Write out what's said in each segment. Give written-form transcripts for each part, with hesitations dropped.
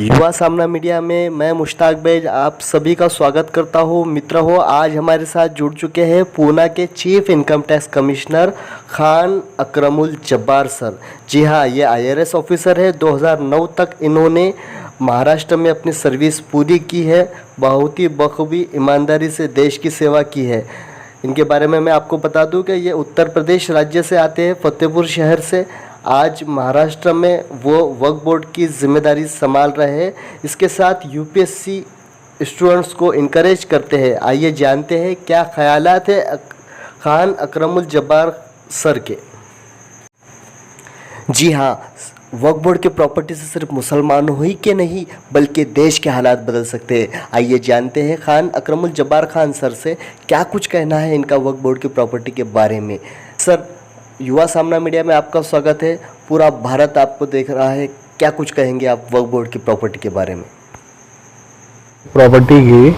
युवा सामना मीडिया में मैं मुश्ताक बेग आप सभी का स्वागत करता हूँ। मित्र हो, आज हमारे साथ जुड़ चुके हैं पूना के chief income tax commissioner Khan Akramul Jabbar sir. जी हाँ, ये IRS ऑफिसर है। 2009 तक इन्होंने महाराष्ट्र में अपनी सर्विस पूरी की है। बहुत ही बखूबी ईमानदारी से देश की सेवा की है। इनके बारे में मैं आपको बता दूं कि ये उत्तर प्रदेश राज्य से आते हैं, फतेहपुर शहर से। आज महाराष्ट्र में वो वक्फ बोर्ड की जिम्मेदारी संभाल रहे हैं। इसके साथ UPSC स्टूडेंट्स को इनकरेज करते हैं। आइए जानते हैं क्या ख्यालात है खान अकरमुल जब्बार सर के। जी हाँ, वक्फ बोर्ड के प्रॉपर्टी से सिर्फ मुसलमानों ही के नहीं बल्कि देश के हालात बदल सकते हैं। आइए जानते हैं खान अकरमुल जब्बार खान सर से क्या कुछ कहना है इनका वक्फ बोर्ड की प्रॉपर्टी के बारे में। सर, युवा सामना मीडिया में आपका स्वागत है। पूरा भारत आपको देख रहा है, क्या कुछ कहेंगे आप वक्फ बोर्ड की प्रॉपर्टी के बारे में। प्रॉपर्टी की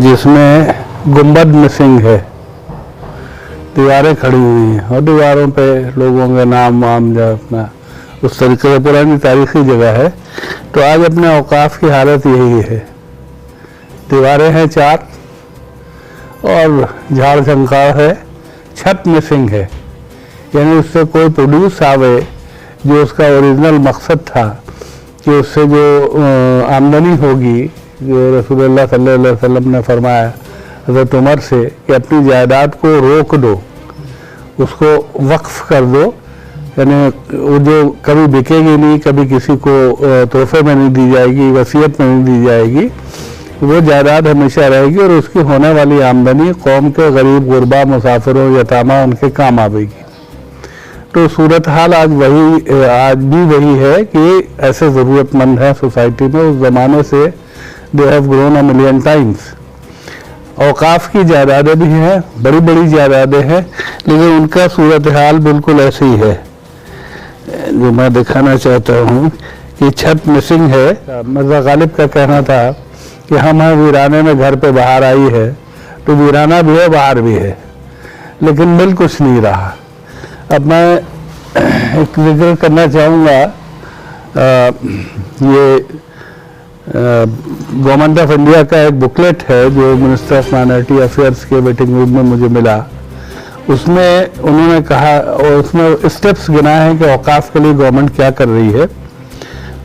जिसमें गुंबद मिसिंग है, दीवारें खड़ी हुई हैं और दीवारों पे लोगों के नाम वाम जो अपना उस तरीके से पुरानी तारीखी जगह है। तो आज अपने औकाफ की हालत यही है। दीवारें हैं 4 और झाड़ झंकार है, छत मिसिंग है। यानी उससे कोई प्रोड्यूस आवे जो उसका ओरिजिनल मकसद था कि उससे जो आमदनी होगी, जो रसूलुल्लाह सल्लल्लाहु अलैहि वसल्लम ने फरमाया हज़रत उमर से कि अपनी जायदाद को रोक दो, उसको वक्फ कर दो। यानी वो जो कभी बिकेगी नहीं, कभी किसी को तोहफे में नहीं दी जाएगी, वसीयत में नहीं दी जाएगी, वो जायदाद हमेशा रहेगी और उसकी होने वाली आमदनी कौम के गरीब गुरबा मुसाफिरों यतामा उनके काम आवेगी। तो सूरत हाल आज भी वही है कि ऐसे ज़रूरतमंद हैं सोसाइटी में। उस ज़माने से they have grown a million times. औकाफ की जायदादें भी हैं, बड़ी बड़ी जायदादें हैं, लेकिन उनका सूरत हाल बिल्कुल ऐसे ही है जो मैं दिखाना चाहता हूँ कि छत मिसिंग है। मिर्ज़ा गालिब का कहना था कि हम वीराने में घर पे बाहर आई है, तो वीराना भी है बाहर भी है, लेकिन मिल कुछ नहीं रहा। अब मैं एक जिक्र करना चाहूँगा, ये गवर्नमेंट ऑफ इंडिया का एक बुकलेट है जो मिनिस्टर ऑफ माइनॉरिटी अफेयर्स के वेटिंग रूम में मुझे मिला। उसमें उन्होंने कहा और उसमें स्टेप्स गिनाए हैं कि औकाफ के लिए गवर्नमेंट क्या कर रही है।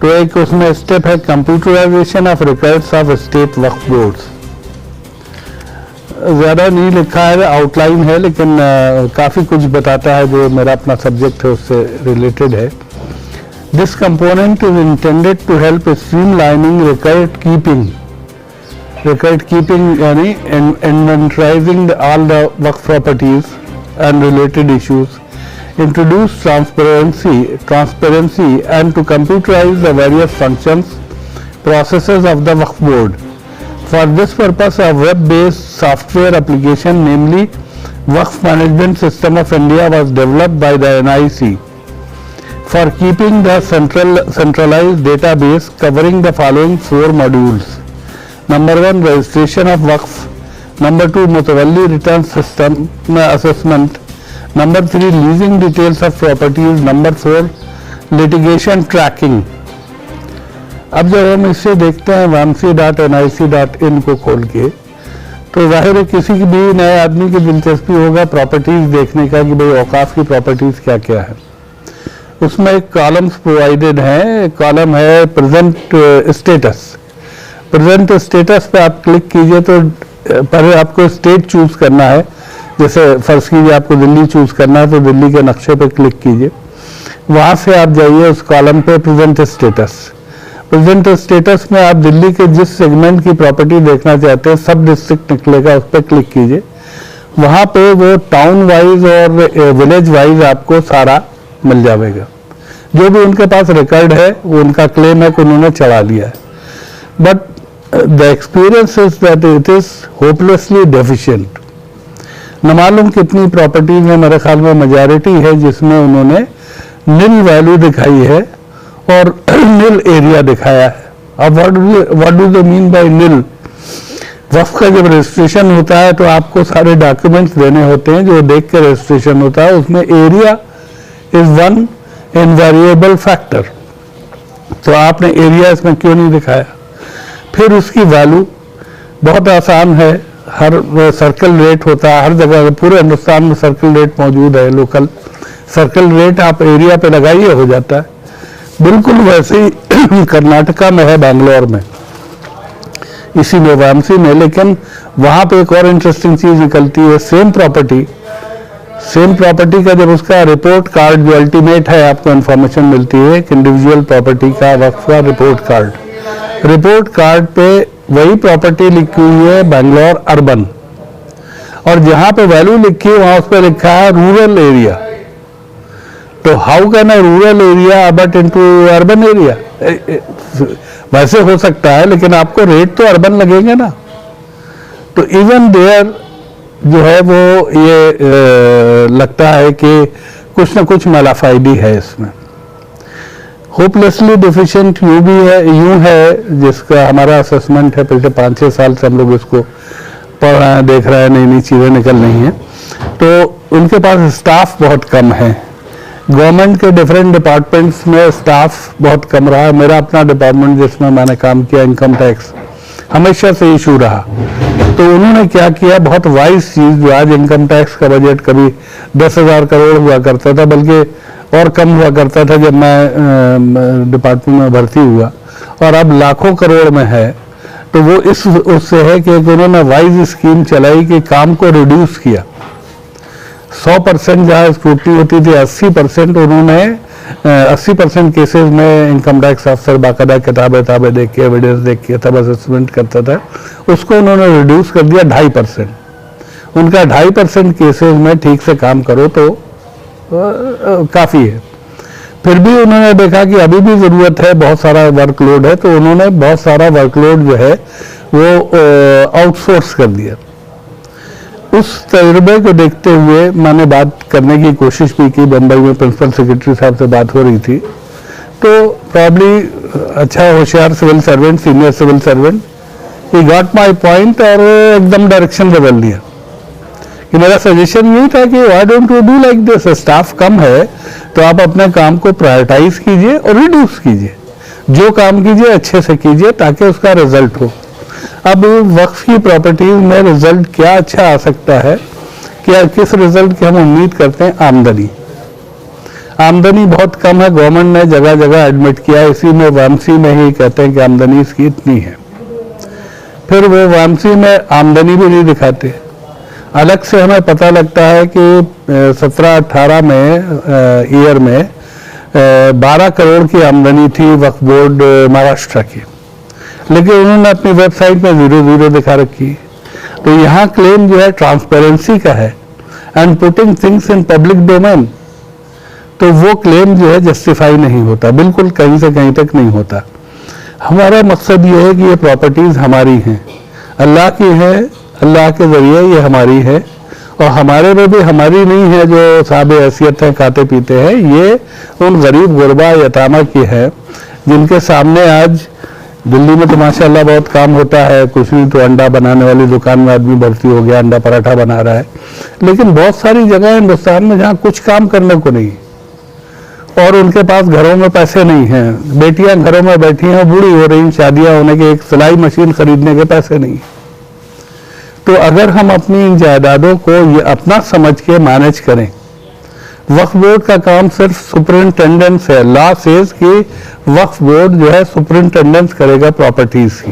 तो एक उसमें स्टेप है computerisation of records of state वक्फ बोर्ड्स। ज़्यादा नहीं लिखा है, आउटलाइन है, लेकिन काफ़ी कुछ बताता है जो मेरा अपना सब्जेक्ट है उससे रिलेटेड है। This component is intended to help streamlining record keeping यानी inventorising all the waqf properties and related issues, introduce transparency and to computerize the various functions, processes of the Waqf Board. For this purpose, a web-based software application, namely Waqf Management System of India, was developed by the NIC for keeping the centralized database covering the following 4 modules. Number 1, registration of Waqf. Number 2, Mutawalli return system assessment. Number 3, leasing details of properties. Number 4, litigation tracking. अब जब हम इसे देखते हैं wamsi.nic.in को खोल के, तो जाहिर है किसी भी नए आदमी की दिलचस्पी होगा प्रॉपर्टीज देखने का कि भाई औकाफ की प्रॉपर्टीज क्या क्या है। उसमें एक कॉलम्स प्रोवाइडेड हैं। एक कॉलम है प्रेजेंट स्टेटस। प्रेजेंट स्टेटस पे आप क्लिक कीजिए तो पहले आपको स्टेट चूज करना है। जैसे फर्ज कीजिए आपको दिल्ली चूज करना है तो दिल्ली के नक्शे पे क्लिक कीजिए, वहाँ से आप जाइए उस कॉलम पे प्रेजेंट स्टेटस। प्रेजेंट स्टेटस में आप दिल्ली के जिस सेगमेंट की प्रॉपर्टी देखना चाहते हैं, सब डिस्ट्रिक्ट निकलेगा, उस पर क्लिक कीजिए। वहाँ पे वो टाउन वाइज और विलेज वाइज आपको सारा मिल जाएगा। जो भी उनके पास रिकॉर्ड है वो उनका क्लेम है कि उन्होंने चढ़ा लिया है, but the experience is that it is hopelessly deficient. न मालूम कितनी प्रॉपर्टीज में, मेरे ख्याल में मेजॉरिटी है जिसमें उन्होंने नील वैल्यू दिखाई है और नील एरिया दिखाया है। अब what do they mean by nil? वक्फ का जब रजिस्ट्रेशन होता है तो आपको सारे डॉक्यूमेंट्स देने होते हैं जो देख के रजिस्ट्रेशन होता है। उसमें area is one invariable factor. तो आपने एरिया इसमें क्यों नहीं दिखाया? फिर उसकी वैल्यू बहुत आसान है, हर सर्कल रेट होता है, हर जगह पूरे हिंदुस्तान में सर्कल रेट मौजूद है, लोकल सर्कल रेट आप एरिया पे लगाइए हो जाता है। बिल्कुल वैसे ही कर्नाटका में है, बैंगलोर में, इसी में वामसी में। लेकिन वहां पे एक और इंटरेस्टिंग चीज निकलती है, सेम प्रॉपर्टी का जब उसका रिपोर्ट कार्ड जो अल्टीमेट है, आपको इंफॉर्मेशन मिलती है कि इंडिविजुअल प्रॉपर्टी का वक्फ का रिपोर्ट कार्ड पे वही प्रॉपर्टी लिखी हुई है बैंगलोर अर्बन, और जहां पे वैल्यू लिखी है वहां उस पर लिखा है रूरल एरिया। तो how can a rural area Abbott into urban area? वैसे हो सकता है, लेकिन आपको रेट तो अर्बन लगेंगे ना। तो इवन देयर जो है वो ये लगता है कि कुछ ना कुछ मालाफाइडी है इसमें। होपलेसली डिफिशिएंट यूं है जिसका हमारा असेसमेंट है, पिछले 5-6 साल से हम लोग इसको पढ़ रहे हैं, देख रहे हैं, नई नई चीज़ें निकल रही हैं। तो उनके पास स्टाफ बहुत कम है, गवर्नमेंट के डिफरेंट डिपार्टमेंट्स में स्टाफ बहुत कम रहा है। मेरा अपना डिपार्टमेंट जिसमें मैंने काम किया, इनकम टैक्स, हमेशा से इशू रहा। तो उन्होंने क्या किया, बहुत वाइज चीज, जो आज इनकम टैक्स का बजट कभी 10,000 करोड़ हुआ करता था, बल्कि और कम हुआ करता था जब मैं डिपार्टमेंट में भर्ती हुआ, और अब लाखों करोड़ में है। तो वो उससे है कि उन्होंने वाइज स्कीम चलाई कि काम को रिड्यूस किया। 100% जहाँ स्क्रूटनी होती थी, 80% उन्होंने 80% केसेस में इनकम टैक्स अफसर बाकायदा किताबें देख के, एविडेंस देख के तब असेसमेंट करता था, उसको उन्होंने रिड्यूस कर दिया 2.5%। उनका 2.5% केसेस में ठीक से काम करो तो काफ़ी है। फिर भी उन्होंने देखा कि अभी भी ज़रूरत है, बहुत सारा वर्कलोड है, तो उन्होंने बहुत सारा वर्कलोड जो है वो आउटसोर्स कर दिया। उस तजुर्बे को देखते हुए मैंने बात करने की कोशिश भी की, बम्बई में प्रिंसिपल सेक्रेटरी साहब से बात हो रही थी। तो प्रॉब्ली अच्छा होशियार civil servant, senior civil servant, he got my point और एकदम डायरेक्शन बदल दिया। कि मेरा सजेशन यही था कि why don't you do like this, staff कम है तो आप अपने काम को प्रायोरिटाइज कीजिए और रिड्यूस कीजिए, जो काम कीजिए अच्छे से कीजिए ताकि उसका रिजल्ट हो। अब वक्फ की प्रॉपर्टीज में रिजल्ट क्या अच्छा आ सकता है, क्या किस रिजल्ट की हम उम्मीद करते हैं? आमदनी बहुत कम है, गवर्नमेंट ने जगह जगह एडमिट किया, इसी में वामसी में ही कहते हैं कि आमदनी इसकी इतनी है। फिर वो वामसी में आमदनी भी नहीं दिखाते, अलग से हमें पता लगता है कि 17-18 में ईयर में 12 करोड़ की आमदनी थी वक्फ बोर्ड महाराष्ट्र की, लेकिन उन्होंने अपनी वेबसाइट में 0 दिखा रखी। तो यहाँ क्लेम जो है ट्रांसपेरेंसी का है, and putting things in public domain, तो वो क्लेम जो है जस्टिफाई नहीं होता, बिल्कुल कहीं से कहीं तक नहीं होता। हमारा मकसद ये है कि ये प्रॉपर्टीज हमारी हैं, अल्लाह की है, अल्लाह के जरिए ये हमारी है, और हमारे में भी हमारी नहीं है जो साहब हैसियत है, खाते पीते हैं, ये उन गरीब गुरबा यतामा की है जिनके सामने आज दिल्ली में तो माशाल्लाह बहुत काम होता है, कुछ नहीं तो अंडा बनाने वाली दुकान में आदमी भर्ती हो गया, अंडा पराठा बना रहा है। लेकिन बहुत सारी जगह हिंदुस्तान में जहाँ कुछ काम करने को नहीं, और उनके पास घरों में पैसे नहीं हैं, बेटियां घरों में बैठी हैं, बूढ़ी हो रही, शादियां होने के, एक सिलाई मशीन खरीदने के पैसे नहीं। तो अगर हम अपनी इन जायदादों को ये अपना समझ के मैनेज करें, वक्फ बोर्ड का काम सिर्फ सुपरिंटेंडेंस है। लॉ सेज कि वक्फ बोर्ड जो है सुपरिंटेंडेंस करेगा प्रॉपर्टीज की।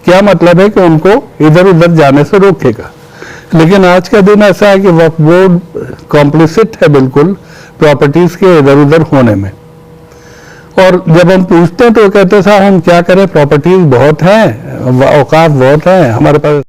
क्या मतलब है कि उनको इधर उधर जाने से रोकेगा। लेकिन आज का दिन ऐसा है कि वक्फ बोर्ड कॉम्प्लिसिट है बिल्कुल प्रॉपर्टीज के इधर उधर होने में। और जब हम पूछते हैं तो कहते हैं साहब हम क्या करें, प्रॉपर्टीज बहुत हैं, औकात बहुत हैं हमारे पास।